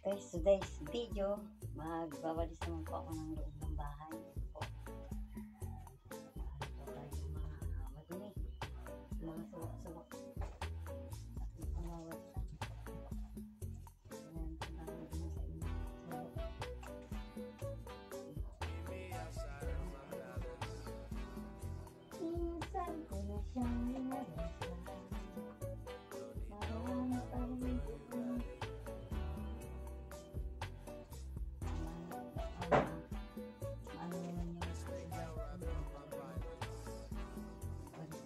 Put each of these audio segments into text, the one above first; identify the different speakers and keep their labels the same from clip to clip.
Speaker 1: Guys, today's video, magbabalis naman po ako ng loob ng bahay. Po. Ito tayo mga madumi, mga sulok-sulok. At pangawat lang. Ayan, pangawat din sa inyo. Minsan ko na siyang inarasa. Marami pa rin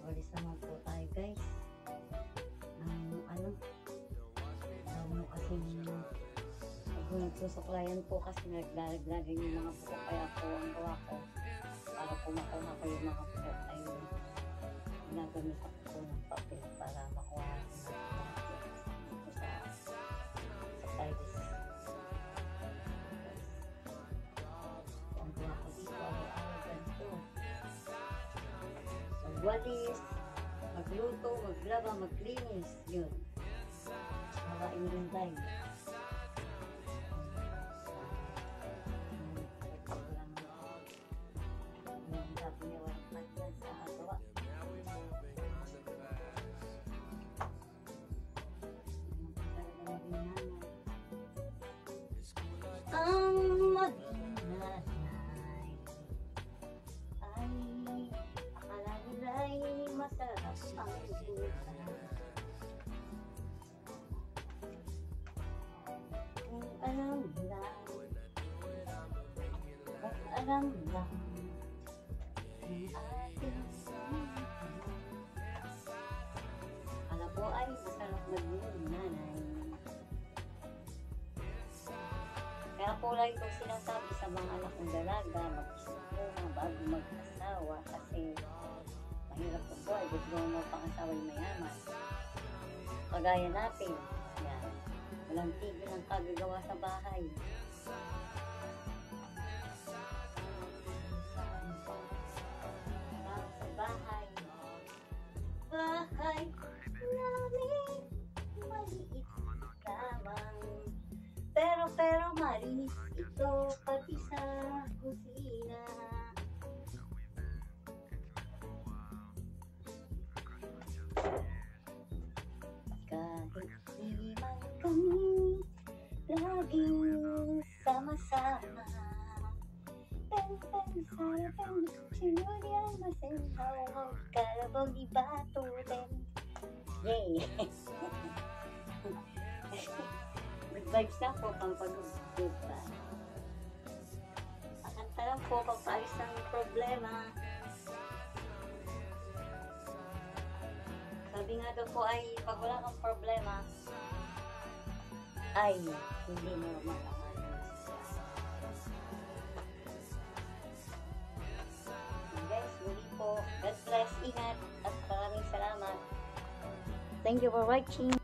Speaker 1: walis naman po tayo guys. Kasi kung nagsusuklayan po kasi naglalaglagan yung mga buko, kaya po ang gawa ko para po makuha ko yung mga buko ay ginagamit ako po ng papel para makuha dito sa tiles. Ang gawa ko dito ay ganito. Magwalis, magluto, maglaba, maglinis, yun. Makain din tayo. Sabi niya, walang pagyan sa agawa. Ang maging nanay ay akala nila'y masarap ang buka. Kung alam lang ang ating akala po ay masarap maging nanay. Kaya po lagi kong sinasabi sa mga anak kong dalaga, mag-isip muna bago mag-asawa kasi mahirap po po ay gusto mo pang-asawa yung mayaman. Kagaya natin, yan, walang tigil ang kagagawa sa bahay. Bahay namin maliit lamang, pero malinis ito pati sa kusina. Kahit di man kami laging sama-sama, pen-pen-sarapin, sinurian masenhaw, kalabog ibatutin. Yay! Good vibes na po pang pag-diba. Akanta lang po pang paalis ng problema. Sabi nga daw po ay pag wala kang problema ay hindi normal ang ating sitwasyon. Guys, muli po, God bless, ingat at maraming salamat. Thank you for watching.